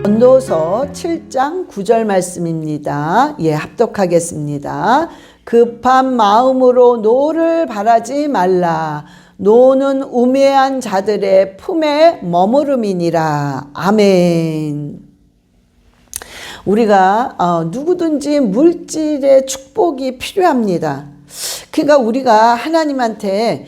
전도서 7장 9절 말씀입니다. 예, 합독하겠습니다. 급한 마음으로 노를 바라지 말라. 노는 우매한 자들의 품에 머무름이니라. 아멘. 우리가 누구든지 물질의 축복이 필요합니다. 그러니까 우리가 하나님한테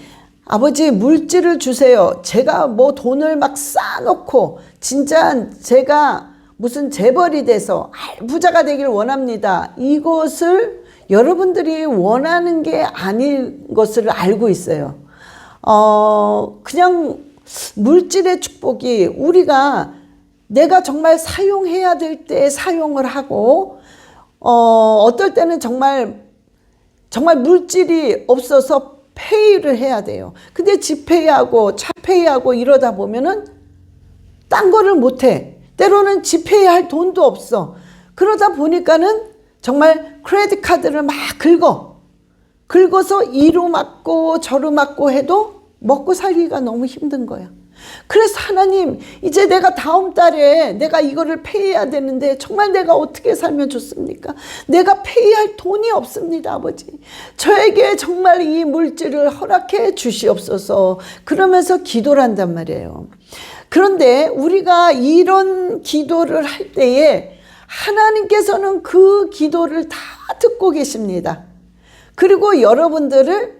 아버지 물질을 주세요. 제가 뭐 돈을 막 쌓아놓고 진짜 제가 무슨 재벌이 돼서 부자가 되길 원합니다. 이것을 여러분들이 원하는 게 아닌 것을 알고 있어요. 그냥 물질의 축복이 우리가 내가 정말 사용해야 될 때 사용을 하고 어떨 때는 정말 물질이 없어서 페이를 해야 돼요. 근데 집페이하고 차페이하고 이러다 보면은 딴 거를 못해. 때로는 집페이할 돈도 없어. 그러다 보니까는 정말 크레딧 카드를 막 긁어서 이로 맞고 저로 맞고 해도 먹고 살기가 너무 힘든 거야. 그래서 하나님, 이제 내가 다음 달에 내가 이거를 페이해야 되는데 정말 내가 어떻게 살면 좋습니까? 내가 페이할 돈이 없습니다, 아버지. 저에게 정말 이 물질을 허락해 주시옵소서. 그러면서 기도를 한단 말이에요. 그런데 우리가 이런 기도를 할 때에 하나님께서는 그 기도를 다 듣고 계십니다. 그리고 여러분들을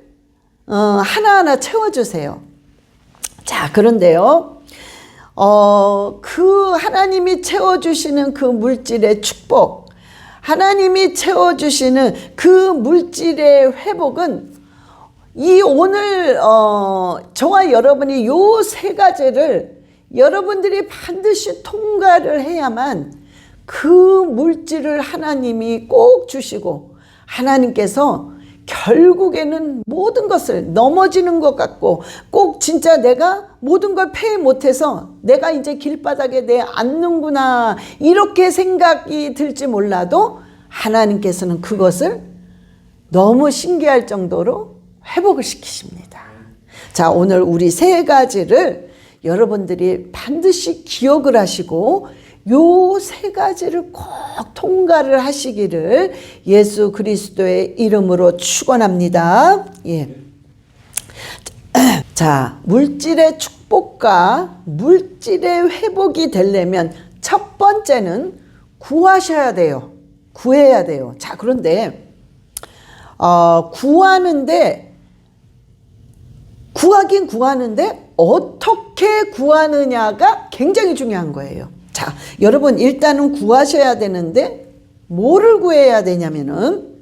하나하나 채워주세요. 자, 그런데요, 그 하나님이 채워주시는 그 물질의 축복, 하나님이 채워주시는 그 물질의 회복은 이 오늘 저와 여러분이 요 세 가지를 여러분들이 반드시 통과를 해야만 그 물질을 하나님이 꼭 주시고, 하나님께서 결국에는 모든 것을 넘어지는 것 같고 꼭 진짜 내가 모든 걸 페이 못해서 내가 이제 길바닥에 내 앉는구나 이렇게 생각이 들지 몰라도 하나님께서는 그것을 너무 신기할 정도로 회복을 시키십니다. 자, 오늘 우리 세 가지를 여러분들이 반드시 기억을 하시고 요 세 가지를 꼭 통과를 하시기를 예수 그리스도의 이름으로 축원합니다. 예. 자, 물질의 축복과 물질의 회복이 되려면 첫 번째는 구하셔야 돼요. 구해야 돼요. 자, 그런데 구하긴 구하는데 어떻게 구하느냐가 굉장히 중요한 거예요. 자, 여러분 일단은 구하셔야 되는데 뭐를 구해야 되냐면은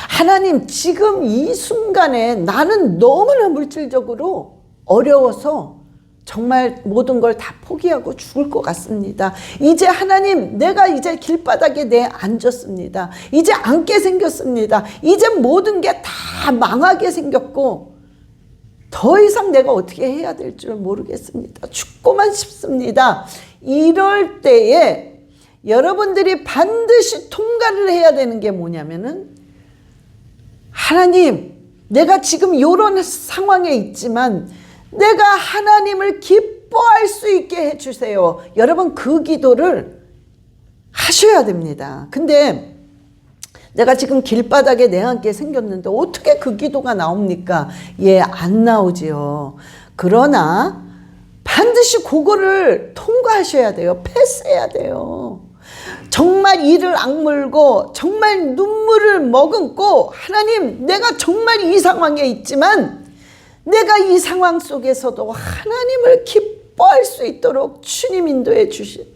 하나님, 지금 이 순간에 나는 너무나 물질적으로 어려워서 정말 모든 걸 다 포기하고 죽을 것 같습니다. 이제 하나님, 내가 이제 길바닥에 앉았습니다. 이제 앉게 생겼습니다. 이제 모든 게 다 망하게 생겼고 더 이상 내가 어떻게 해야 될 줄 모르겠습니다. 죽고만 싶습니다. 이럴 때에 여러분들이 반드시 통과를 해야 되는 게 뭐냐면은 하나님, 내가 지금 이런 상황에 있지만 내가 하나님을 기뻐할 수 있게 해주세요. 여러분 그 기도를 하셔야 됩니다. 근데 내가 지금 길바닥에 내앉게 생겼는데 어떻게 그 기도가 나옵니까? 예, 안 나오지요. 그러나 반드시 그거를 통과하셔야 돼요. 패스해야 돼요. 정말 이를 악물고 정말 눈물을 머금고 하나님, 내가 정말 이 상황에 있지만 내가 이 상황 속에서도 하나님을 기뻐할 수 있도록 주님 인도해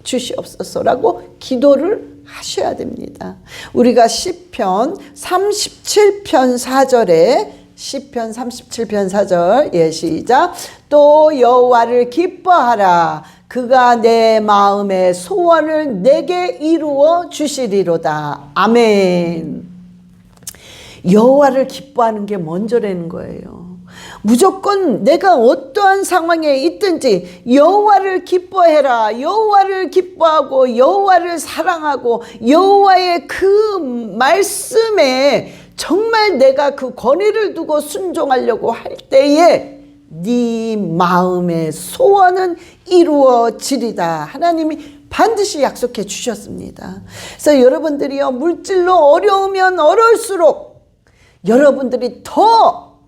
주시옵소서라고 기도를 하셔야 됩니다. 우리가 시편 37편 4절에 시편 37편 4절, 예, 시작. 또 여호와를 기뻐하라. 그가 내 마음의 소원을 내게 이루어 주시리로다. 아멘. 여호와를 기뻐하는 게 먼저라는 거예요. 무조건 내가 어떠한 상황에 있든지 여호와를 기뻐해라. 여호와를 기뻐하고 여호와를 사랑하고 여호와의 그 말씀에 정말 내가 그 권위를 두고 순종하려고 할 때에 네 마음의 소원은 이루어지리다. 하나님이 반드시 약속해 주셨습니다. 그래서 여러분들이요, 물질로 어려우면 어려울수록 여러분들이 더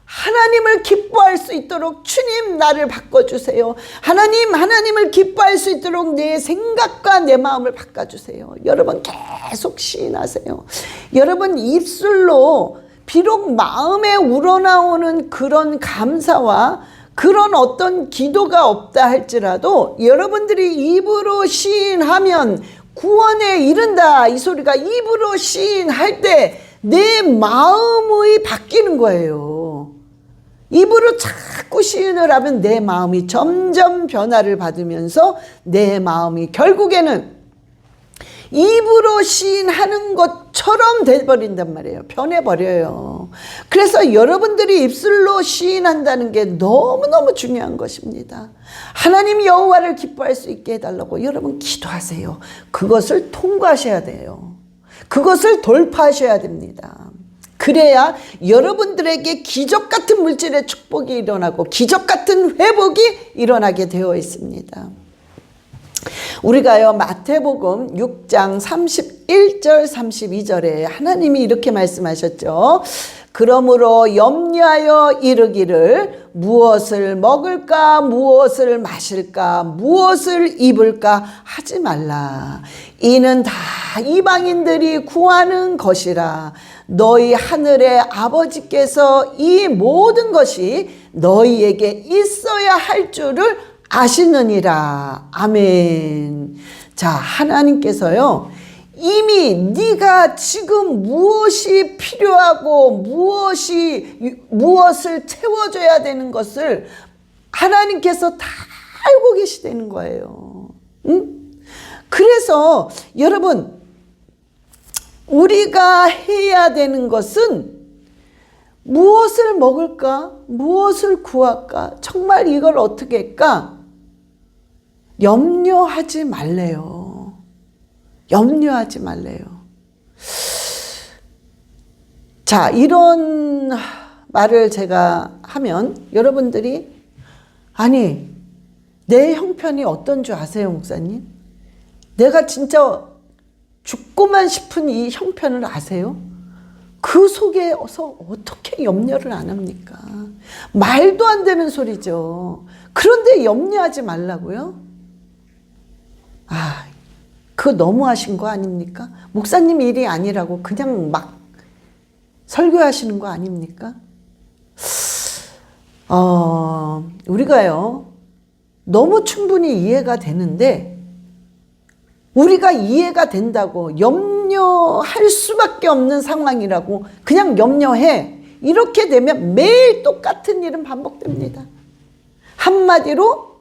하나님을 기뻐할 수 있도록 주님 나를 바꿔주세요. 하나님을 기뻐할 수 있도록 내 생각과 내 마음을 바꿔주세요. 여러분 계속 시인하세요. 여러분 입술로 비록 마음에 우러나오는 그런 감사와 그런 어떤 기도가 없다 할지라도 여러분들이 입으로 시인하면 구원에 이른다, 이 소리가 입으로 시인할 때 내 마음이 바뀌는 거예요. 입으로 자꾸 시인을 하면 내 마음이 점점 변화를 받으면서 내 마음이 결국에는 입으로 시인하는 것처럼 돼버린단 말이에요. 변해버려요. 그래서 여러분들이 입술로 시인한다는 게 너무너무 중요한 것입니다. 하나님 여호와를 기뻐할 수 있게 해달라고 여러분 기도하세요. 그것을 통과하셔야 돼요. 그것을 돌파하셔야 됩니다. 그래야 여러분들에게 기적 같은 물질의 축복이 일어나고 기적 같은 회복이 일어나게 되어 있습니다. 우리가요, 마태복음 6장 31절 32절에 하나님이 이렇게 말씀하셨죠. 그러므로 염려하여 이르기를 무엇을 먹을까, 무엇을 마실까, 무엇을 입을까 하지 말라. 이는 다 이방인들이 구하는 것이라. 너희 하늘의 아버지께서 이 모든 것이 너희에게 있어야 할 줄을 아시느니라. 아멘. 자, 하나님께서요, 이미 네가 지금 무엇이 필요하고 무엇을 채워줘야 되는 것을 하나님께서 다 알고 계시다는 거예요. 응? 그래서 여러분, 우리가 해야 되는 것은 무엇을 먹을까? 무엇을 구할까? 정말 이걸 어떻게 할까? 염려하지 말래요. 염려하지 말래요. 자, 이런 말을 제가 하면 여러분들이 아니, 내 형편이 어떤 줄 아세요, 목사님? 내가 진짜 죽고만 싶은 이 형편을 아세요? 그 속에서 어떻게 염려를 안 합니까? 말도 안 되는 소리죠. 그런데 염려하지 말라고요? 아, 그거 너무하신 거 아닙니까? 목사님 일이 아니라고 그냥 막 설교하시는 거 아닙니까? 우리가요, 너무 충분히 이해가 되는데 우리가 이해가 된다고 염려할 수밖에 없는 상황이라고 그냥 염려해. 이렇게 되면 매일 똑같은 일은 반복됩니다. 한마디로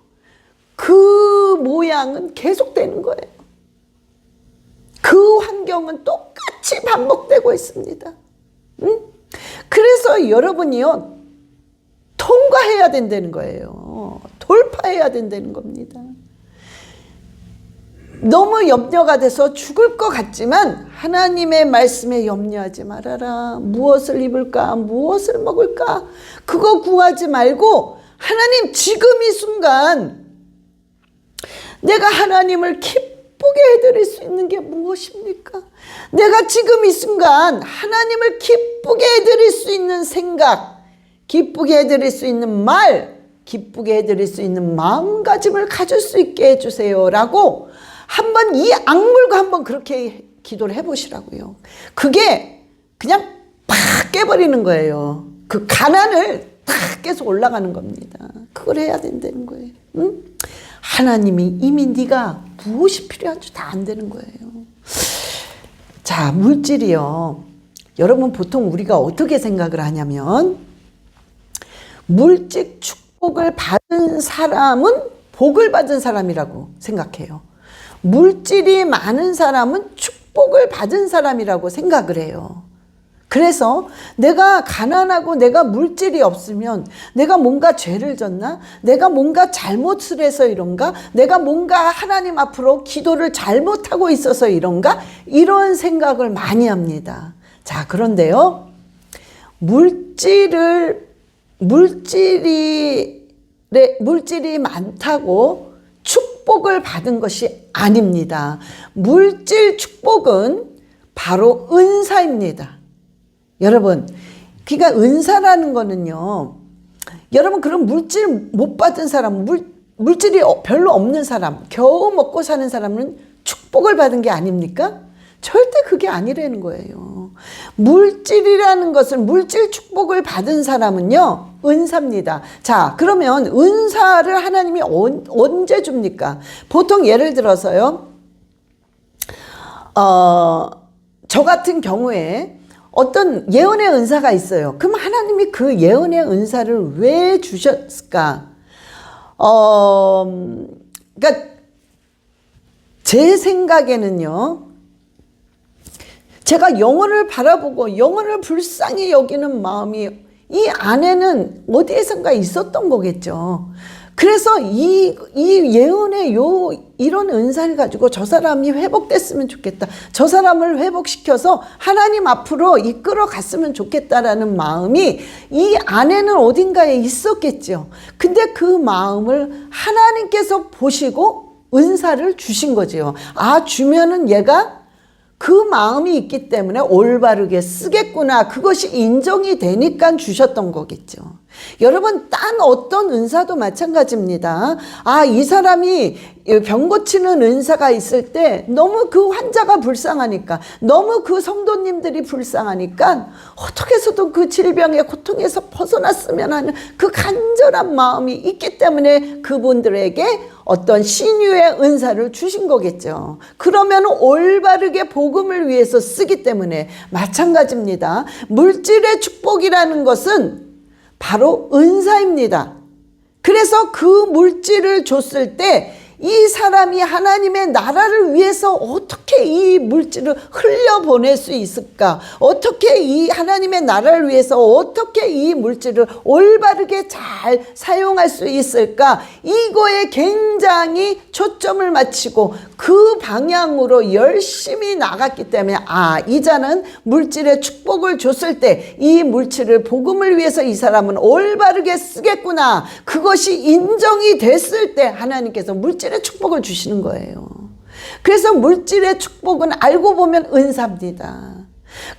그 모양은 계속되는 거예요. 그 환경은 똑같이 반복되고 있습니다. 응? 그래서 여러분이요, 통과해야 된다는 거예요. 돌파해야 된다는 겁니다. 너무 염려가 돼서 죽을 것 같지만 하나님의 말씀에 염려하지 말아라. 무엇을 입을까? 무엇을 먹을까? 그거 구하지 말고 하나님, 지금 이 순간 내가 하나님을 기쁘게 해드릴 수 있는 게 무엇입니까? 내가 지금 이 순간 하나님을 기쁘게 해드릴 수 있는 생각, 기쁘게 해드릴 수 있는 말, 기쁘게 해드릴 수 있는 마음가짐을 가질 수 있게 해주세요 라고 한번 이 악물고 한번 그렇게 기도를 해보시라고요. 그게 그냥 팍 깨버리는 거예요. 그 가난을 탁 계속 올라가는 겁니다. 그걸 해야 된다는 거예요. 응? 하나님이 이미 네가 무엇이 필요한 줄 다 안 되는 거예요. 자, 물질이요. 여러분 보통 우리가 어떻게 생각을 하냐면 물질 축복을 받은 사람은 복을 받은 사람이라고 생각해요. 물질이 많은 사람은 축복을 받은 사람이라고 생각을 해요. 그래서 내가 가난하고 내가 물질이 없으면 내가 뭔가 죄를 졌나? 내가 뭔가 잘못을 해서 이런가? 내가 뭔가 하나님 앞으로 기도를 잘못하고 있어서 이런가? 이런 생각을 많이 합니다. 자, 그런데요, 물질이 많다고 축복을 축복을 받은 것이 아닙니다. 물질 축복은 바로 은사입니다. 여러분, 그러니까 은사라는 거는요, 여러분 그럼 물질 못 받은 사람, 물질이 별로 없는 사람, 겨우 먹고 사는 사람은 축복을 받은 게 아닙니까? 절대 그게 아니라는 거예요. 물질이라는 것은, 물질 축복을 받은 사람은요, 은사입니다. 자, 그러면 은사를 하나님이 언제 줍니까? 보통 예를 들어서요, 저 같은 경우에 어떤 예언의 은사가 있어요. 그럼 하나님이 그 예언의 은사를 왜 주셨을까? 그러니까 제 생각에는요, 제가 영혼을 바라보고 영혼을 불쌍히 여기는 마음이 이 안에는 어디에선가 있었던 거겠죠. 그래서 이 예언의 이런 은사를 가지고 저 사람이 회복됐으면 좋겠다. 저 사람을 회복시켜서 하나님 앞으로 이끌어 갔으면 좋겠다라는 마음이 이 안에는 어딘가에 있었겠죠. 근데 그 마음을 하나님께서 보시고 은사를 주신 거지요. 아, 주면은 얘가 그 마음이 있기 때문에 올바르게 쓰겠구나. 그것이 인정이 되니까 주셨던 거겠죠. 여러분, 딴 어떤 은사도 마찬가지입니다. 아, 이 사람이 병 고치는 은사가 있을 때 너무 그 환자가 불쌍하니까, 너무 그 성도님들이 불쌍하니까 어떻게 해서든 그 질병의 고통에서 벗어났으면 하는 그 간절한 마음이 있기 때문에 그분들에게 어떤 신유의 은사를 주신 거겠죠. 그러면 올바르게 복음을 위해서 쓰기 때문에 마찬가지입니다. 물질의 축복이라는 것은 바로 은사입니다. 그래서 그 물질을 줬을 때 이 사람이 하나님의 나라를 위해서 어떻게 이 물질을 흘려보낼 수 있을까? 어떻게 이 하나님의 나라를 위해서 어떻게 이 물질을 올바르게 잘 사용할 수 있을까? 이거에 굉장히 초점을 맞추고 그 방향으로 열심히 나갔기 때문에, 아, 이자는 물질의 축복을 줬을 때 이 물질을 복음을 위해서 이 사람은 올바르게 쓰겠구나. 그것이 인정이 됐을 때 하나님께서 물질의 축복을 주시는 거예요. 그래서 물질의 축복은 알고 보면 은사입니다.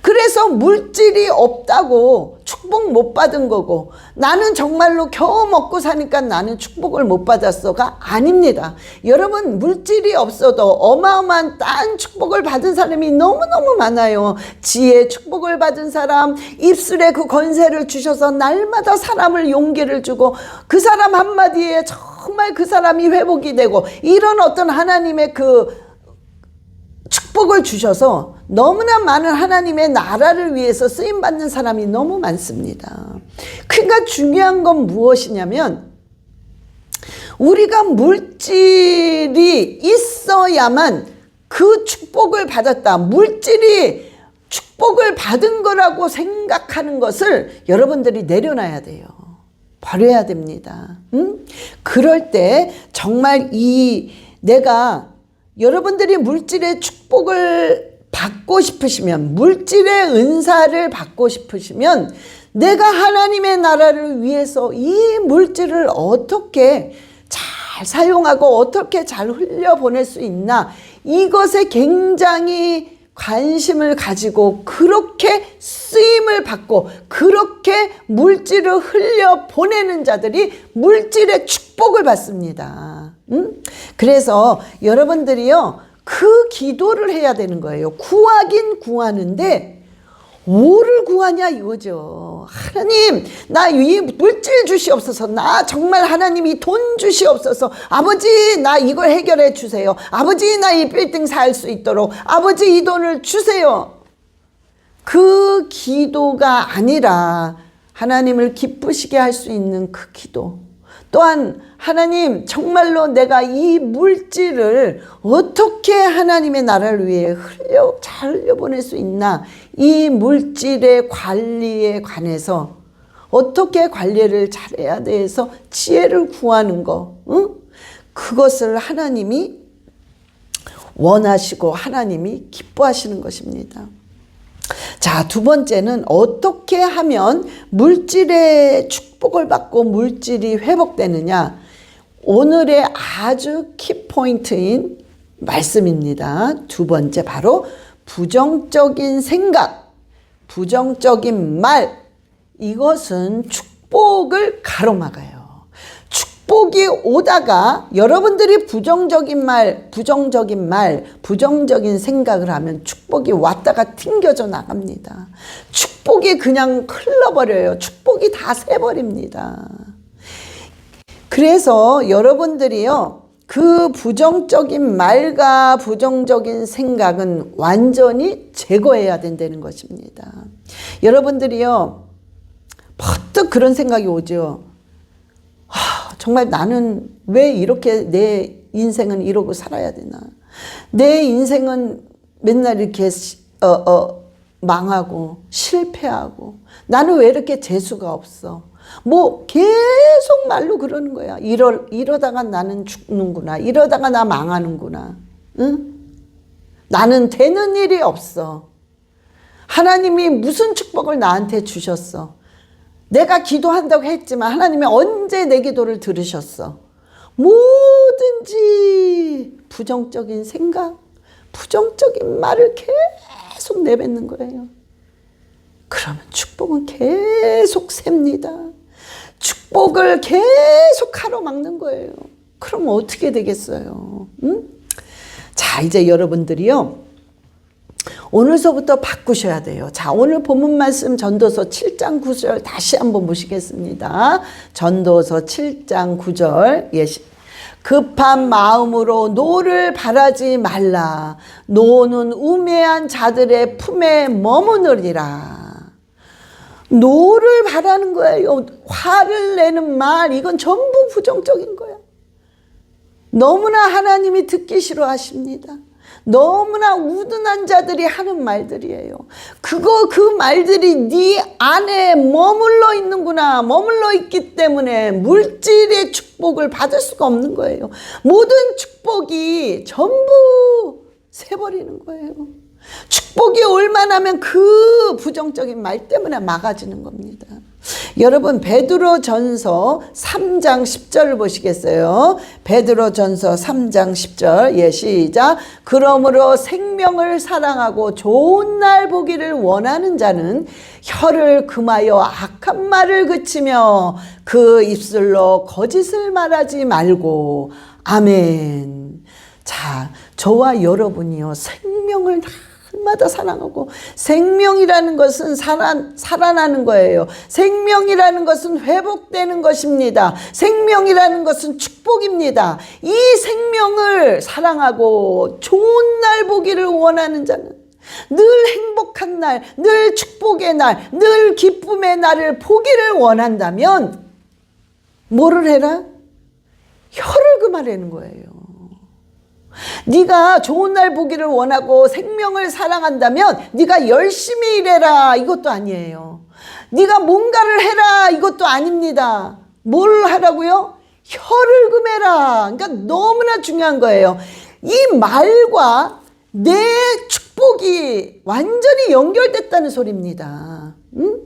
그래서 물질이 없다고 축복 못 받은 거고, 나는 정말로 겨우 먹고 사니까 나는 축복을 못 받았어가 아닙니다. 여러분, 물질이 없어도 어마어마한 딴 축복을 받은 사람이 너무너무 많아요. 지혜 축복을 받은 사람, 입술에 그 권세를 주셔서 날마다 사람을 용기를 주고 그 사람 한마디에 정말 그 사람이 회복이 되고, 이런 어떤 하나님의 그 축복을 주셔서 너무나 많은 하나님의 나라를 위해서 쓰임받는 사람이 너무 많습니다. 그러니까 중요한 건 무엇이냐면, 우리가 물질이 있어야만 그 축복을 받았다, 물질이 축복을 받은 거라고 생각하는 것을 여러분들이 내려놔야 돼요. 버려야 됩니다. 그럴 때 정말 내가 여러분들이 물질의 축복을 받고 싶으시면, 물질의 은사를 받고 싶으시면, 내가 하나님의 나라를 위해서 이 물질을 어떻게 잘 사용하고 어떻게 잘 흘려보낼 수 있나, 이것에 굉장히 관심을 가지고 그렇게 쓰임을 받고 그렇게 물질을 흘려보내는 자들이 물질의 축복을 받습니다. 그래서 여러분들이요, 그 기도를 해야 되는 거예요. 구하긴 구하는데 뭐를 구하냐 이거죠. 하나님, 나 이 물질 주시옵소서. 나 정말 하나님 이 돈 주시옵소서. 아버지, 나 이걸 해결해 주세요. 아버지, 나 이 빌딩 살 수 있도록 아버지 이 돈을 주세요. 그 기도가 아니라 하나님을 기쁘시게 할 수 있는 그 기도, 또한 하나님, 정말로 내가 이 물질을 어떻게 하나님의 나라를 위해 잘 흘려보낼 수 있나, 이 물질의 관리에 관해서 어떻게 관리를 잘해야 돼서 지혜를 구하는 거, 그것을 하나님이 원하시고 하나님이 기뻐하시는 것입니다. 자, 두 번째는 어떻게 하면 물질의 축복을 받고 물질이 회복되느냐. 오늘의 아주 키포인트인 말씀입니다. 두 번째, 바로 부정적인 생각, 부정적인 말, 이것은 축복을 가로막아요. 축복이 오다가 여러분들이 부정적인 말, 부정적인 생각을 하면 축복이 왔다가 튕겨져 나갑니다. 축복이 그냥 흘러버려요. 축복이 다 새버립니다. 그래서 여러분들이요, 그 부정적인 말과 부정적인 생각은 완전히 제거해야 된다는 것입니다. 여러분들이요, 퍼뜩 그런 생각이 오죠. 정말 나는 왜 이렇게 내 인생은 이러고 살아야 되나? 내 인생은 맨날 이렇게 망하고 실패하고 나는 왜 이렇게 재수가 없어? 뭐 계속 말로 그러는 거야. 이러다가 나는 죽는구나. 이러다가 나 망하는구나. 응? 나는 되는 일이 없어. 하나님이 무슨 축복을 나한테 주셨어? 내가 기도한다고 했지만 하나님이 언제 내 기도를 들으셨어? 뭐든지 부정적인 생각, 부정적인 말을 계속 내뱉는 거예요. 그러면 축복은 계속 셉니다. 축복을 계속 가로막는 거예요. 그럼 어떻게 되겠어요? 응? 자, 이제 여러분들이요, 오늘서부터 바꾸셔야 돼요. 자, 오늘 본문 말씀 전도서 7장 9절 다시 한번 보시겠습니다. 전도서 7장 9절. 급한 마음으로 노를 바라지 말라. 노는 우매한 자들의 품에 머무느리라. 노를 바라는 거예요. 화를 내는 말, 이건 전부 부정적인 거야. 너무나 하나님이 듣기 싫어하십니다. 너무나 우둔한 자들이 하는 말들이에요. 그 말들이 네 안에 머물러 있는구나. 머물러 있기 때문에 물질의 축복을 받을 수가 없는 거예요. 모든 축복이 전부 새버리는 거예요. 축복이 올만하면 그 부정적인 말 때문에 막아지는 겁니다. 여러분, 베드로전서 3장 10절을 보시겠어요? 베드로전서 3장 10절. 시작. 그러므로 생명을 사랑하고 좋은 날 보기를 원하는 자는 혀를 금하여 악한 말을 그치며 그 입술로 거짓을 말하지 말고. 아멘. 자, 저와 여러분이요, 생명을 날마다 사랑하고, 생명이라는 것은 살아나는 거예요. 생명이라는 것은 회복되는 것입니다. 생명이라는 것은 축복입니다. 이 생명을 사랑하고 좋은 날 보기를 원하는 자는 늘 행복한 날, 늘 축복의 날, 늘 기쁨의 날을 보기를 원한다면 뭐를 해라? 혀를 금하라는 거예요. 네가 좋은 날 보기를 원하고 생명을 사랑한다면 네가 열심히 일해라, 이것도 아니에요. 네가 뭔가를 해라, 이것도 아닙니다. 뭘 하라고요? 혀를 금해라. 그러니까 너무나 중요한 거예요. 이 말과 내 축복이 완전히 연결됐다는 소리입니다. 응?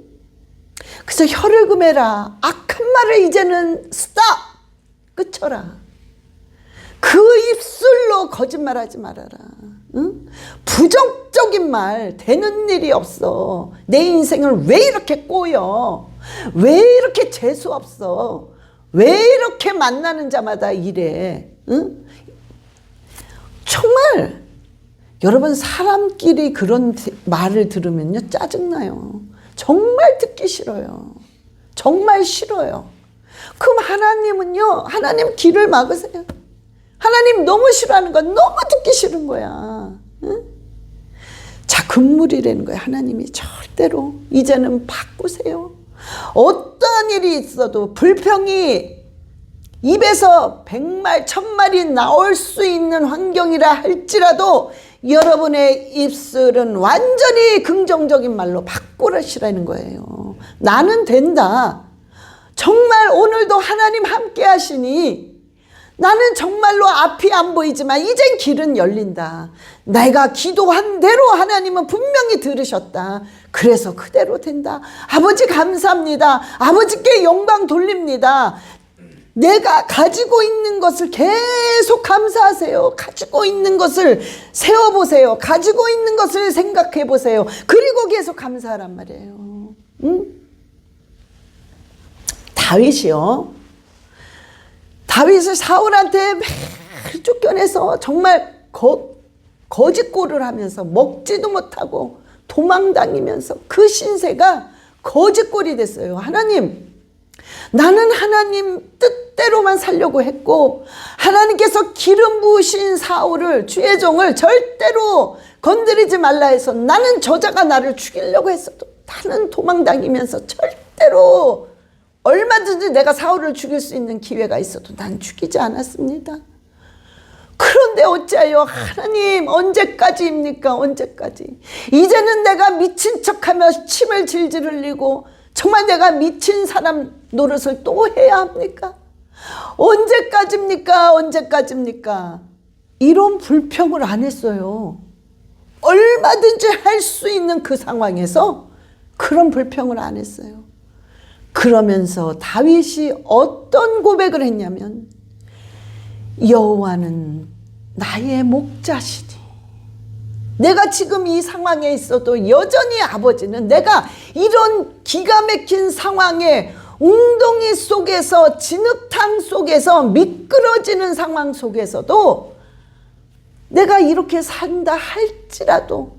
그래서 혀를 금해라. 악한 말을 이제는 스탑! 끝쳐라. 그 입술로 거짓말하지 말아라. 응? 부정적인 말, 되는 일이 없어. 내 인생을 왜 이렇게 꼬여? 왜 이렇게 재수 없어? 왜 이렇게 만나는 자마다 이래? 응? 정말 여러분, 사람끼리 그런 말을 들으면요, 짜증나요. 정말 듣기 싫어요. 정말 싫어요. 그럼 하나님은요, 하나님 귀를 막으세요. 하나님 너무 싫어하는 건 너무 듣기 싫은 거야. 응? 자, 금물이라는 거야. 하나님이 절대로 이제는 바꾸세요. 어떠한 일이 있어도 불평이 입에서 100말, 1000말이 나올 수 있는 환경이라 할지라도 여러분의 입술은 완전히 긍정적인 말로 바꾸시라는 거예요. 나는 된다. 정말 오늘도 하나님 함께 하시니 나는 정말로 앞이 안 보이지만 이젠 길은 열린다. 내가 기도한 대로 하나님은 분명히 들으셨다. 그래서 그대로 된다. 아버지 감사합니다. 아버지께 영광 돌립니다. 내가 가지고 있는 것을 계속 감사하세요. 가지고 있는 것을 세워보세요. 가지고 있는 것을 생각해보세요. 그리고 계속 감사하란 말이에요. 다윗이요. 다윗을 사울한테 매일 쫓겨내서 정말 거짓골을 하면서 먹지도 못하고 도망다니면서 그 신세가 거짓골이 됐어요. 하나님, 나는 하나님 뜻대로만 살려고 했고 하나님께서 기름 부으신 사울을, 주의 종을 절대로 건드리지 말라 해서 나는 저자가 나를 죽이려고 했어도 나는 도망다니면서 절대로 얼마든지 내가 사울을 죽일 수 있는 기회가 있어도 난 죽이지 않았습니다. 그런데 어찌하여 하나님 언제까지입니까? 언제까지? 이제는 내가 미친 척하며 침을 질질 흘리고 정말 내가 미친 사람 노릇을 또 해야 합니까? 언제까지입니까? 언제까지입니까? 이런 불평을 안 했어요. 얼마든지 할 수 있는 그 상황에서 그런 불평을 안 했어요. 그러면서 다윗이 어떤 고백을 했냐면 여호와는 나의 목자시니 내가 지금 이 상황에 있어도 여전히 아버지는 내가 이런 기가 막힌 상황에 웅덩이 속에서 진흙탕 속에서 미끄러지는 상황 속에서도 내가 이렇게 산다 할지라도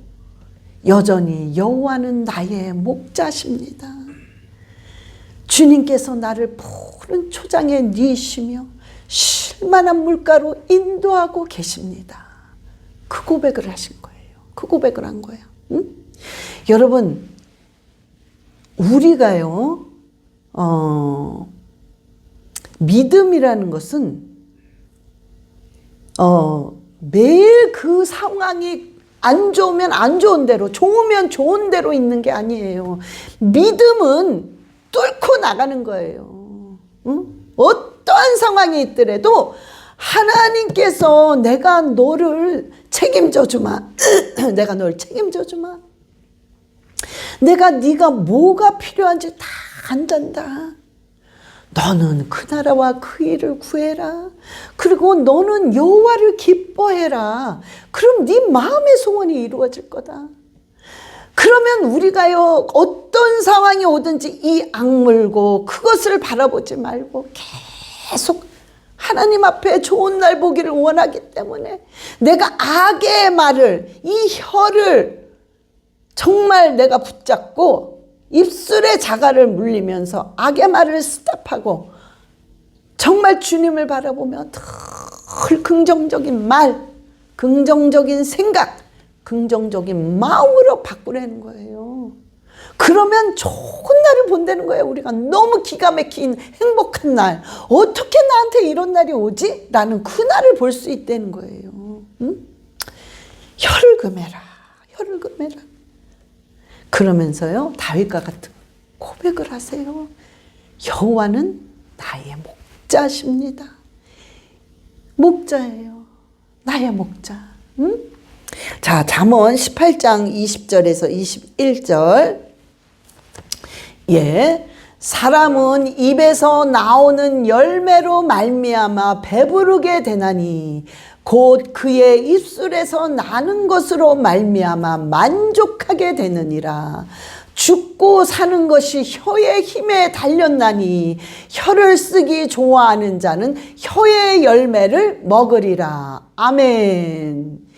여전히 여호와는 나의 목자십니다. 주님께서 나를 푸른 초장에 누이시며 쉴만한 물가로 인도하고 계십니다. 그 고백을 하신 거예요. 그 고백을 한 거예요. 응? 여러분, 우리가요, 믿음이라는 것은 매일 그 상황이 안 좋으면 안 좋은 대로, 좋으면 좋은 대로 있는 게 아니에요. 믿음은 뚫고 나가는 거예요. 응? 어떠한 상황이 있더라도 하나님께서 내가 너를 책임져 주마. 내가 널 책임져 주마. 내가 네가 뭐가 필요한지 다 안단다. 너는 그 나라와 그 일을 구해라. 그리고 너는 여호와를 기뻐해라. 그럼 네 마음의 소원이 이루어질 거다. 그러면 우리가요, 어떤 상황이 오든지 이 악물고 그것을 바라보지 말고 계속 하나님 앞에 좋은 날 보기를 원하기 때문에 내가 악의 말을, 이 혀를 정말 내가 붙잡고 입술에 자갈을 물리면서 악의 말을 스탑하고 정말 주님을 바라보며 늘 긍정적인 말, 긍정적인 생각, 긍정적인 마음으로 바꾸라는 거예요. 그러면 좋은 날을 본다는 거예요. 우리가 너무 기가 막힌 행복한 날, 어떻게 나한테 이런 날이 오지? 라는 그 날을 볼 수 있다는 거예요. 응? 혀를 금해라. 혀를 금해라. 그러면서요, 다윗과 같은 고백을 하세요. 여호와는 나의 목자십니다. 목자예요. 나의 목자. 응? 자, 잠언 18장 20절에서 21절. 예. 사람은 입에서 나오는 열매로 말미암아 배부르게 되나니 곧 그의 입술에서 나는 것으로 말미암아 만족하게 되느니라. 죽고 사는 것이 혀의 힘에 달렸나니 혀를 쓰기 좋아하는 자는 혀의 열매를 먹으리라. 아멘.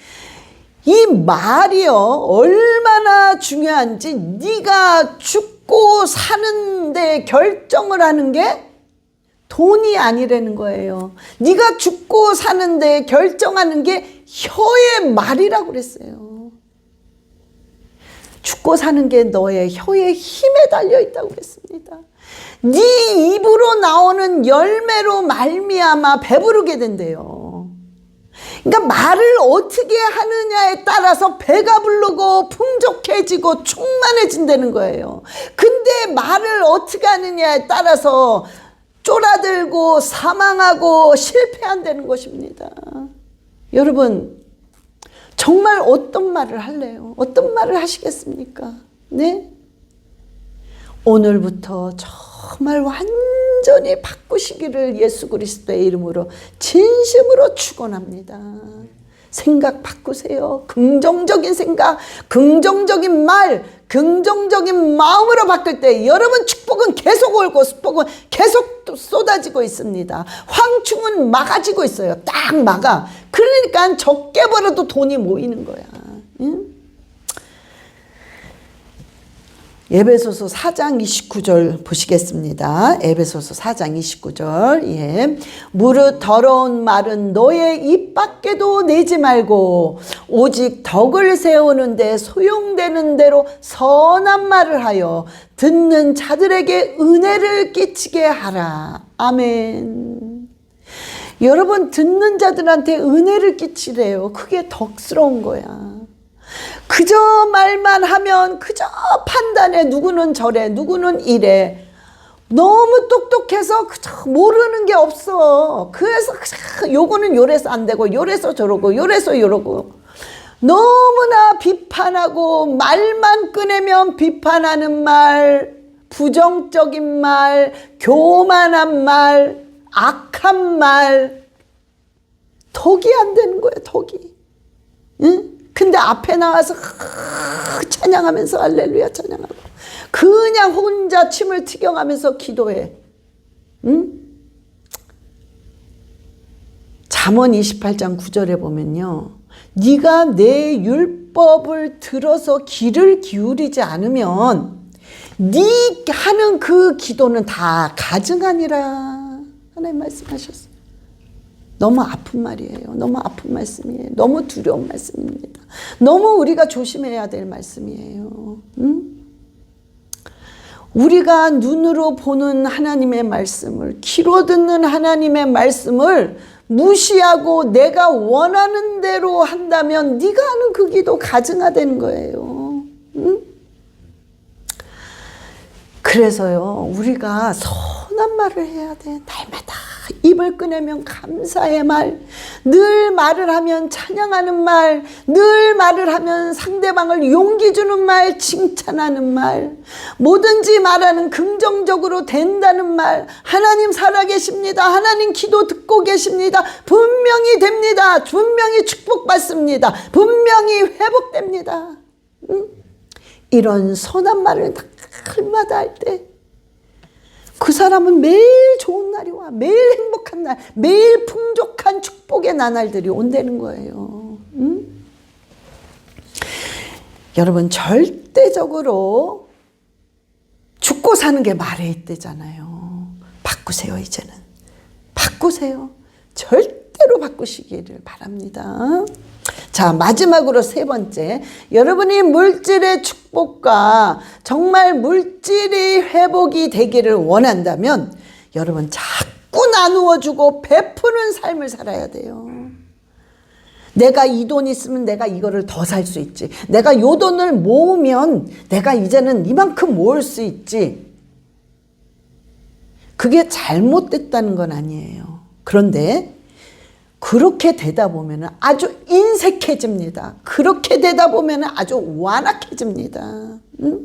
이 말이요, 얼마나 중요한지. 네가 죽고 사는데 결정을 하는 게 돈이 아니라는 거예요. 네가 죽고 사는데 결정하는 게 혀의 말이라고 그랬어요. 죽고 사는 게 너의 혀의 힘에 달려있다고 그랬습니다. 네 입으로 나오는 열매로 말미암아 배부르게 된대요. 그러니까 말을 어떻게 하느냐에 따라서 배가 부르고 풍족해지고 충만해진다는 거예요. 근데 말을 어떻게 하느냐에 따라서 쫄아들고 사망하고 실패한다는 것입니다. 여러분, 정말 어떤 말을 할래요? 어떤 말을 하시겠습니까? 네? 오늘부터 정말 완전히 완전히 바꾸시기를 예수 그리스도의 이름으로 진심으로 축원합니다. 생각 바꾸세요. 긍정적인 생각, 긍정적인 말, 긍정적인 마음으로 바꿀 때 여러분 축복은 계속 올고 축복은 계속 쏟아지고 있습니다. 황충은 막아지고 있어요. 딱 막아. 그러니까 적게 벌어도 돈이 모이는 거야. 응? 에베소서 4장 29절 보시겠습니다. 에베소서 4장 29절. 예. 무릇 더러운 말은 너의 입 밖에도 내지 말고 오직 덕을 세우는데 소용되는 대로 선한 말을 하여 듣는 자들에게 은혜를 끼치게 하라. 아멘. 여러분, 듣는 자들한테 은혜를 끼치래요. 그게 덕스러운 거야. 그저 말만 하면 그저 판단해. 누구는 저래, 누구는 이래. 너무 똑똑해서 그저 모르는 게 없어. 그래서 요거는 요래서 안 되고 요래서 저러고 요래서 요러고 너무나 비판하고 말만 꺼내면 비판하는 말, 부정적인 말, 교만한 말, 악한 말. 덕이 안 되는 거야, 덕이. 응? 근데 앞에 나와서 찬양하면서 할렐루야 찬양하고 그냥 혼자 침을 튀겨가면서 기도해. 응? 잠언 28장 9절에 보면요. 네가 내 율법을 들어서 귀를 기울이지 않으면 네 하는 그 기도는 다 가증하니라. 하나님 말씀하셨어요. 너무 아픈 말이에요. 너무 아픈 말씀이에요. 너무 두려운 말씀입니다. 너무 우리가 조심해야 될 말씀이에요. 응? 우리가 눈으로 보는 하나님의 말씀을, 귀로 듣는 하나님의 말씀을 무시하고 내가 원하는 대로 한다면 네가 하는 그 기도 가증화되는 거예요. 응? 그래서요, 우리가 선한 말을 해야 돼. 날마다 입을 꺼내면 감사의 말, 늘 말을 하면 찬양하는 말, 늘 말을 하면 상대방을 용기 주는 말, 칭찬하는 말, 뭐든지 말하는 긍정적으로 된다는 말. 하나님 살아계십니다. 하나님 기도 듣고 계십니다. 분명히 됩니다. 분명히 축복받습니다. 분명히 회복됩니다. 응? 이런 선한 말을 날마다 할 때 그 사람은 매일 좋은 날이 와. 매일 행복한 날, 매일 풍족한 축복의 나날들이 온다는 거예요. 응? 여러분, 절대적으로 죽고 사는 게 말에 있대잖아요. 바꾸세요. 이제는 바꾸세요. 절대로 바꾸시기를 바랍니다. 자, 마지막으로 세 번째, 여러분이 물질의 축복과 정말 물질이 회복이 되기를 원한다면 여러분 자꾸 나누어주고 베푸는 삶을 살아야 돼요. 내가 이 돈 있으면 내가 이거를 더 살 수 있지. 내가 요 돈을 모으면 내가 이제는 이만큼 모을 수 있지. 그게 잘못됐다는 건 아니에요. 그런데 그렇게 되다 보면 아주 인색해집니다. 그렇게 되다 보면 아주 완악해집니다. 응?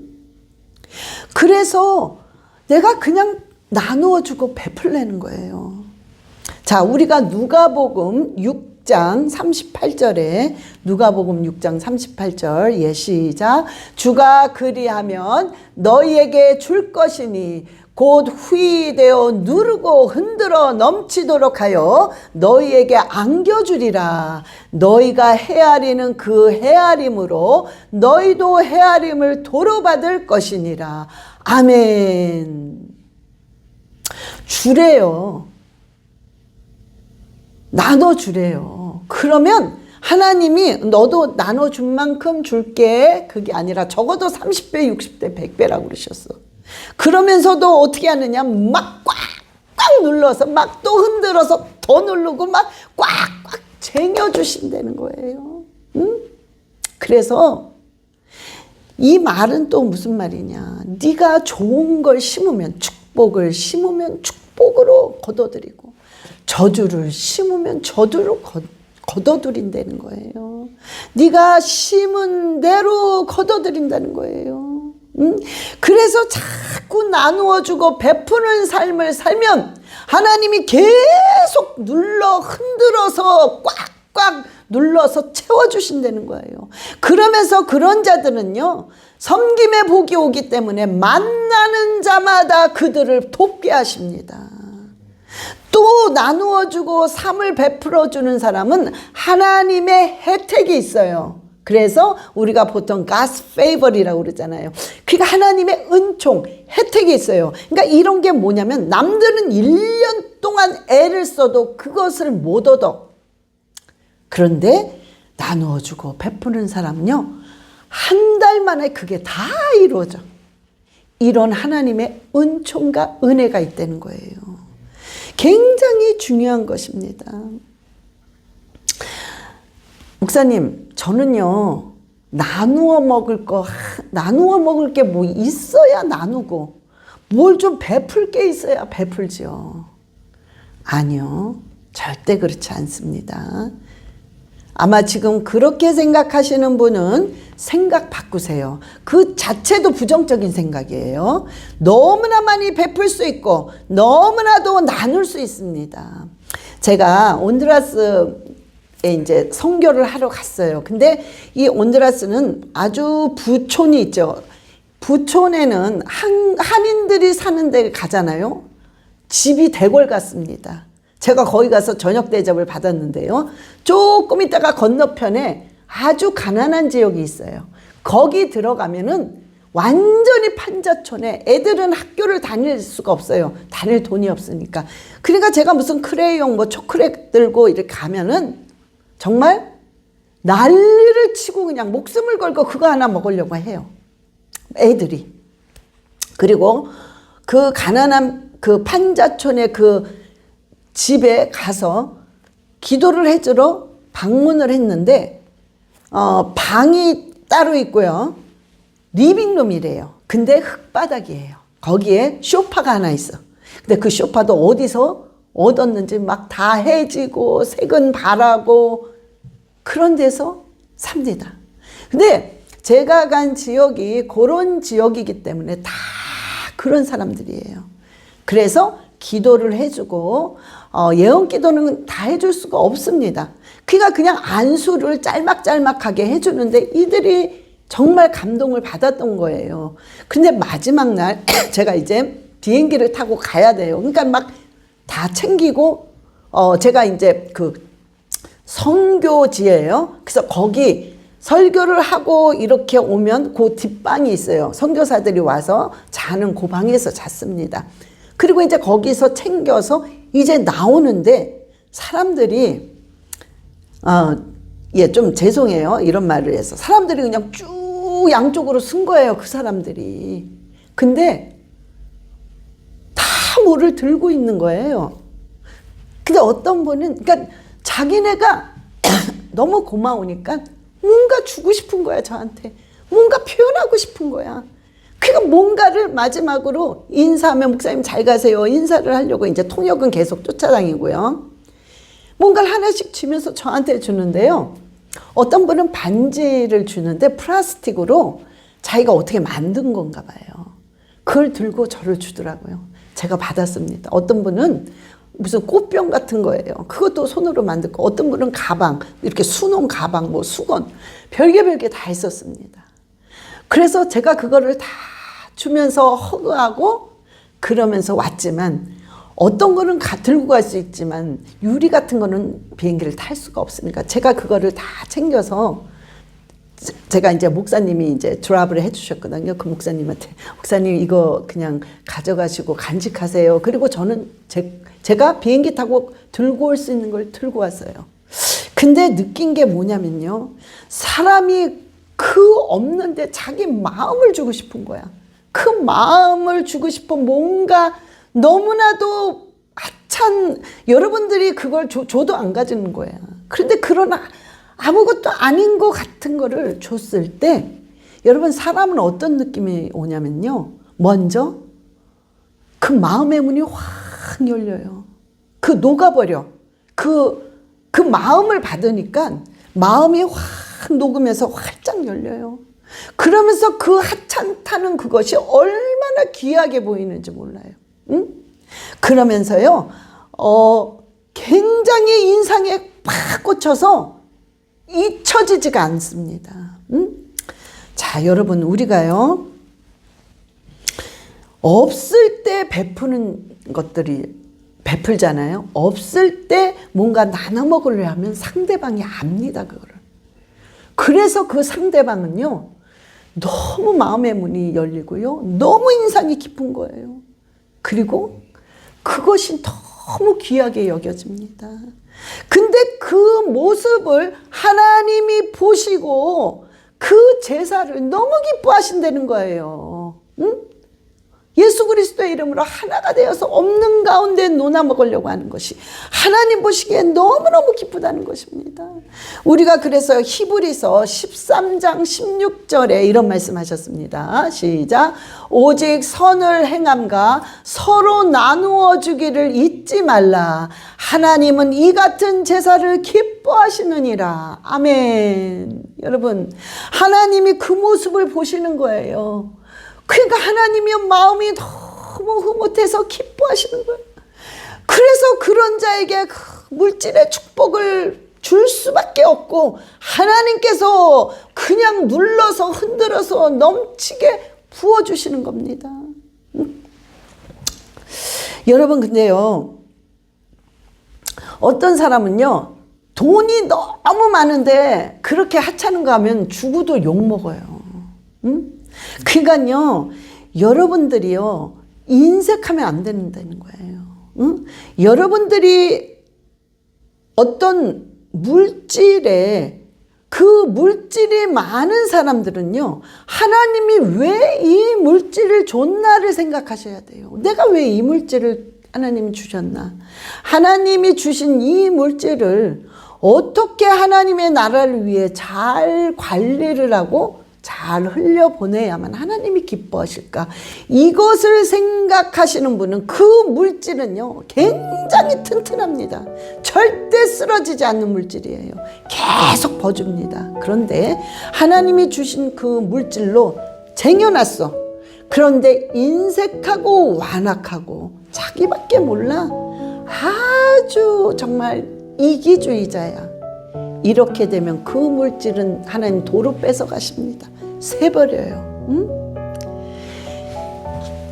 그래서 내가 그냥 나누어주고 베풀려는 거예요. 자, 우리가 누가복음 6장 38절에 누가복음 6장 38절 예 시작. 주가 그리하면 너희에게 줄 것이니 곧 후이되어 누르고 흔들어 넘치도록 하여 너희에게 안겨주리라. 너희가 헤아리는 그 헤아림으로 너희도 헤아림을 도로받을 것이니라. 아멘. 주래요. 나눠주래요. 그러면 하나님이 너도 나눠준 만큼 줄게. 그게 아니라 적어도 30배, 60배, 100배라고 그러셨어. 그러면서도 어떻게 하느냐, 막 꽉꽉 눌러서 막 또 흔들어서 더 누르고 막 꽉꽉 쟁여주신다는 거예요. 응? 그래서 이 말은 또 무슨 말이냐, 네가 좋은 걸 심으면, 축복을 심으면 축복으로 거둬들이고 저주를 심으면 저주로 거둬들인다는 거예요. 네가 심은 대로 거둬들인다는 거예요. 그래서 자꾸 나누어주고 베푸는 삶을 살면 하나님이 계속 흔들어서 꽉꽉 눌러서 채워주신다는 거예요. 그러면서 그런 자들은요, 섬김의 복이 오기 때문에 만나는 자마다 그들을 돕게 하십니다. 또 나누어주고 삶을 베풀어주는 사람은 하나님의 혜택이 있어요. 그래서 우리가 보통 God's favor이라고 그러잖아요. 그러니까 하나님의 은총, 혜택이 있어요. 그러니까 이런 게 뭐냐면 남들은 1년 동안 애를 써도 그것을 못 얻어. 그런데 나누어주고 베푸는 사람은요, 한 달 만에 그게 다 이루어져. 이런 하나님의 은총과 은혜가 있다는 거예요. 굉장히 중요한 것입니다. 목사님, 저는요, 나누어 먹을 게 뭐 있어야 나누고, 뭘 좀 베풀 게 있어야 베풀지요. 아니요, 절대 그렇지 않습니다. 아마 지금 그렇게 생각하시는 분은 생각 바꾸세요. 그 자체도 부정적인 생각이에요. 너무나 많이 베풀 수 있고 너무나도 나눌 수 있습니다. 제가 온두라스에 이제 선교를 하러 갔어요. 근데 이 온두라스는 아주 부촌이 있죠. 부촌에는 한인들이 사는 데 가잖아요. 집이 대궐 같습니다. 제가 거기 가서 저녁 대접을 받았는데요. 조금 있다가 건너편에 아주 가난한 지역이 있어요. 거기 들어가면은 완전히 판자촌에 애들은 학교를 다닐 수가 없어요. 다닐 돈이 없으니까. 그러니까 제가 무슨 크레용 뭐 초콜릿 들고 이렇게 가면은 정말 난리를 치고 그냥 목숨을 걸고 그거 하나 먹으려고 해요. 애들이. 그리고 그 가난한 그 판자촌의 그 집에 가서 기도를 해주러 방문을 했는데 방이 따로 있고요. 리빙룸이래요. 근데 흙바닥이에요. 거기에 소파가 하나 있어. 근데 그 소파도 어디서 얻었는지 막 다 해지고 색은 바라고 그런 데서 삽니다. 근데 제가 간 지역이 그런 지역이기 때문에 다 그런 사람들이에요. 그래서 기도를 해주고 예언 기도는 다 해줄 수가 없습니다. 그러니까 그냥 안수를 짤막짤막하게 해주는데 이들이 정말 감동을 받았던 거예요. 근데 마지막 날 제가 이제 비행기를 타고 가야 돼요. 그러니까 막 다 챙기고 제가 이제 그 선교지예요. 그래서 거기 설교를 하고 이렇게 오면 그 뒷방이 있어요. 선교사들이 와서 자는 그 방에서 잤습니다. 그리고 이제 거기서 챙겨서 이제 나오는데 사람들이 좀 죄송해요. 이런 말을 해서. 사람들이 그냥 쭉 양쪽으로 쓴 거예요. 그 사람들이. 근데 다 뭐를 들고 있는 거예요. 근데 어떤 분은 그러니까 자기네가 너무 고마우니까 뭔가 주고 싶은 거야. 저한테. 뭔가 표현하고 싶은 거야. 그러니까 뭔가를 마지막으로 인사하면 목사님 잘 가세요. 인사를 하려고 이제 통역은 계속 쫓아다니고요. 뭔가를 하나씩 주면서 저한테 주는데요. 어떤 분은 반지를 주는데 플라스틱으로 자기가 어떻게 만든 건가 봐요. 그걸 들고 저를 주더라고요. 제가 받았습니다. 어떤 분은 무슨 꽃병 같은 거예요. 그것도 손으로 만들고 어떤 분은 가방, 이렇게 수놓은 가방, 뭐 수건, 별게 다 있었습니다. 그래서 제가 그거를 다 주면서 허그하고 그러면서 왔지만 어떤 거는 들고 갈 수 있지만 유리 같은 거는 비행기를 탈 수가 없으니까 제가 그거를 다 챙겨서 제가 이제 목사님이 이제 드랍을 해주셨거든요. 그 목사님한테 목사님 이거 그냥 가져가시고 간직하세요. 그리고 저는 제가 비행기 타고 들고 올 수 있는 걸 들고 왔어요. 근데 느낀 게 뭐냐면요. 사람이 그 없는데 자기 마음을 주고 싶은 거야. 그 마음을 주고 싶은 뭔가 너무나도 하찮은 여러분들이 그걸 줘도 안 가지는 거야. 그런데 그러나 아무것도 아닌 것 같은 거를 줬을 때 여러분 사람은 어떤 느낌이 오냐면요. 먼저 그 마음의 문이 확 열려요. 그 녹아버려. 그 마음을 받으니까 마음이 확 녹으면서 활짝 열려요. 그러면서 그 하찮다는 그것이 얼마나 귀하게 보이는지 몰라요. 응? 그러면서요, 굉장히 인상에 팍 꽂혀서 잊혀지지가 않습니다. 응? 자, 여러분, 우리가요, 없을 때 베푸는 것들이 베풀잖아요. 없을 때 뭔가 나눠 먹으려 하면 상대방이 압니다, 그거를. 그래서 그 상대방은요, 너무 마음의 문이 열리고요, 너무 인상이 깊은 거예요. 그리고 그것이 너무 귀하게 여겨집니다. 근데 그 모습을 하나님이 보시고 그 제사를 너무 기뻐하신다는 거예요. 응? 예수 그리스도의 이름으로 하나가 되어서 없는 가운데 논아 먹으려고 하는 것이 하나님 보시기에 너무너무 기쁘다는 것입니다. 우리가 그래서 히브리서 13장 16절에 이런 말씀하셨습니다. 시작. 오직 선을 행함과 서로 나누어 주기를 잊지 말라. 하나님은 이 같은 제사를 기뻐하시느니라. 아멘. 여러분, 하나님이 그 모습을 보시는 거예요. 그러니까 하나님의 마음이 너무 흐뭇해서 기뻐하시는 거예요. 그래서 그런 자에게 그 물질의 축복을 줄 수밖에 없고 하나님께서 그냥 눌러서 흔들어서 넘치게 부어주시는 겁니다. 여러분, 근데요, 어떤 사람은요, 돈이 너무 많은데 그렇게 하찮은 거 하면 죽어도 욕먹어요. 응? 그러니까요, 여러분들이요, 인색하면 안 된다는 거예요. 응? 여러분들이 어떤 물질에 그 물질이 많은 사람들은요, 하나님이 왜 이 물질을 줬나를 생각하셔야 돼요. 내가 왜 이 물질을 하나님이 주셨나? 하나님이 주신 이 물질을 어떻게 하나님의 나라를 위해 잘 관리를 하고 잘 흘려보내야만 하나님이 기뻐하실까? 이것을 생각하시는 분은 그 물질은요, 굉장히 튼튼합니다. 절대 쓰러지지 않는 물질이에요. 계속 버줍니다. 그런데 하나님이 주신 그 물질로 쟁여놨어. 그런데 인색하고 완악하고 자기밖에 몰라. 아주 정말 이기주의자야. 이렇게 되면 그 물질은 하나님 도로 뺏어가십니다. 새버려요. 응?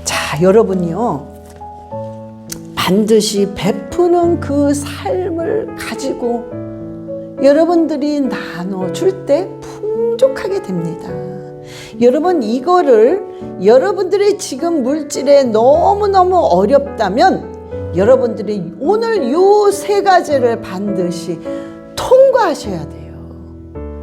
자, 여러분이요, 반드시 베푸는 그 삶을 가지고 여러분들이 나눠줄 때 풍족하게 됩니다. 여러분, 이거를 여러분들이 지금 물질에 너무너무 어렵다면 여러분들이 오늘 요 세 가지를 반드시 통과하셔야 돼요.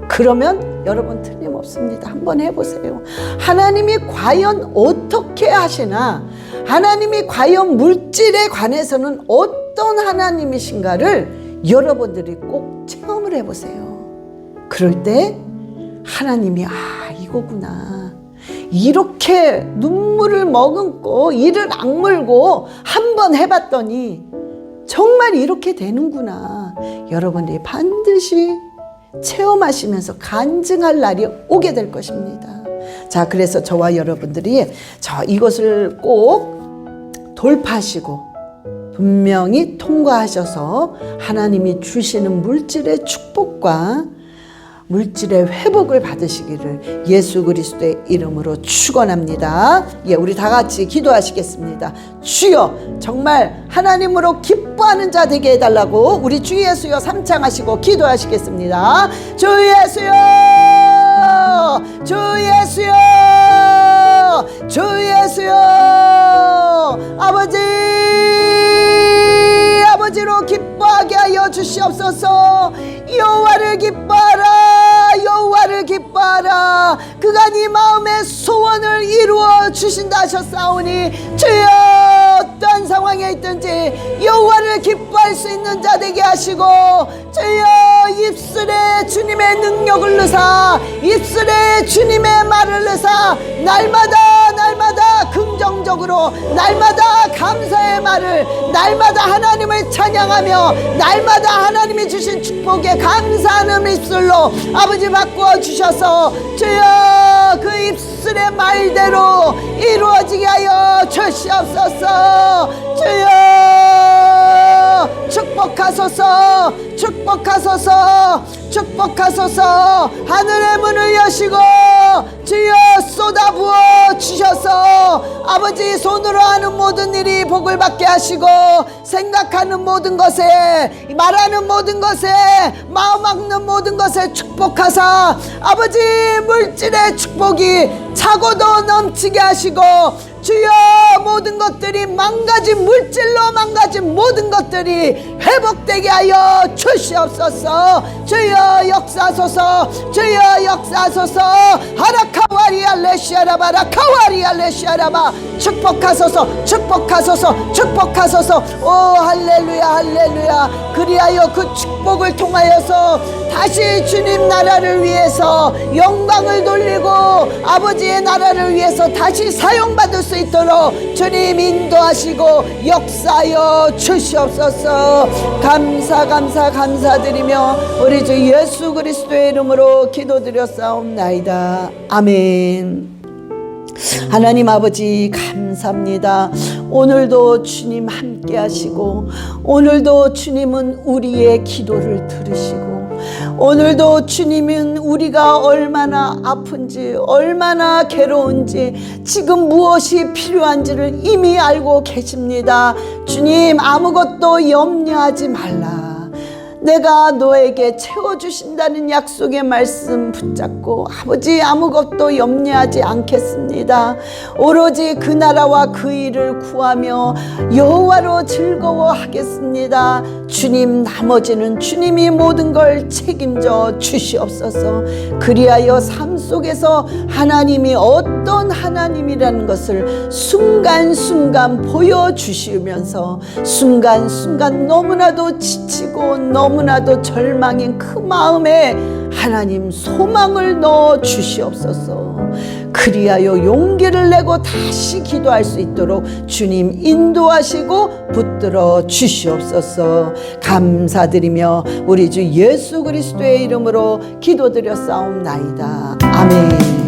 그러면 여러분 틀림없습니다. 한번 해보세요. 하나님이 과연 어떻게 하시나, 하나님이 과연 물질에 관해서는 어떤 하나님이신가를 여러분들이 꼭 체험을 해보세요. 그럴 때 하나님이 이거구나, 이렇게 눈물을 머금고 이를 악물고 한번 해봤더니 정말 이렇게 되는구나, 여러분들이 반드시 체험하시면서 간증할 날이 오게 될 것입니다. 자, 그래서 저와 여러분들이 이것을 꼭 돌파하시고 분명히 통과하셔서 하나님이 주시는 물질의 축복과 물질의 회복을 받으시기를 예수 그리스도의 이름으로 축원합니다. 예, 우리 다 같이 기도하시겠습니다. 주여, 정말 하나님으로 기뻐하는 자 되게 해달라고 우리 주 예수여 삼창하시고 기도하시겠습니다. 주 예수여, 주 예수여, 주 예수여. 아버지로 기뻐하게 하여 주시옵소서. 여호와를 기뻐하라, 여호와를 기뻐하라. 그가 네 마음의 소원을 이루어 주신다 하셨사오니, 주여, 어떠한 상황에 있든지 여호와를 기뻐할 수 있는 자 되게 하시고, 주여, 입술에 주님의 능력을 넣으사, 입술에 주님의 말을 넣으사 날마다 긍정적으로 날마다 감사의 말을, 날마다 하나님을 찬양하며 날마다 하나님이 주신 축복에 감사하는 입술로 아버지 바꾸어 주셔서 주여 그 입술의 말대로 이루어지게 하여 주시옵소서. 주여 축복하소서, 축복하소서, 축복하소서. 하늘의 문을 여시고 주여 쏟아부어 주셔서 아버지 손으로 하는 모든 일이 복을 받게 하시고, 생각하는 모든 것에, 말하는 모든 것에, 마음 먹는 모든 것에 축복하사 아버지 물질의 축복이 차고도 넘치게 하시고, 주여 모든 것들이 망가진, 물질로 망가진 모든 것들이 회복되게 하여 주시옵소서. 주여 역사하소서, 주여 역사하소서. 하라카와리아 레시아라바, 라카와리아 레시아라바. 축복하소서, 축복하소서, 축복하소서. 오 할렐루야, 할렐루야. 그리하여 그 축복을 통하여서 다시 주님 나라를 위해서 영광을 돌리고 아버지의 나라를 위해서 다시 사용받을 수 있도록 주님 인도하시고 역사하여 주시옵소서. 감사 감사 감사드리며 우리 주 예수 그리스도의 이름으로 기도드렸사옵나이다. 아멘. 하나님 아버지 감사합니다. 오늘도 주님 함께 하시고, 오늘도 주님은 우리의 기도를 들으시고, 오늘도 주님은 우리가 얼마나 아픈지, 얼마나 괴로운지, 지금 무엇이 필요한지를 이미 알고 계십니다. 주님 아무것도 염려하지 말라. 내가 너에게 채워주신다는 약속의 말씀 붙잡고 아버지 아무것도 염려하지 않겠습니다. 오로지 그 나라와 그 일을 구하며 여호와로 즐거워하겠습니다. 주님 나머지는 주님이 모든 걸 책임져 주시옵소서. 그리하여 삶 속에서 하나님이 어떤 하나님이라는 것을 순간순간 보여주시면서 순간순간 너무나도 지치고 너무나도 절망인 그 마음에 하나님 소망을 넣어 주시옵소서. 그리하여 용기를 내고 다시 기도할 수 있도록 주님 인도하시고 붙들어 주시옵소서. 감사드리며 우리 주 예수 그리스도의 이름으로 기도드렸사옵나이다. 아멘.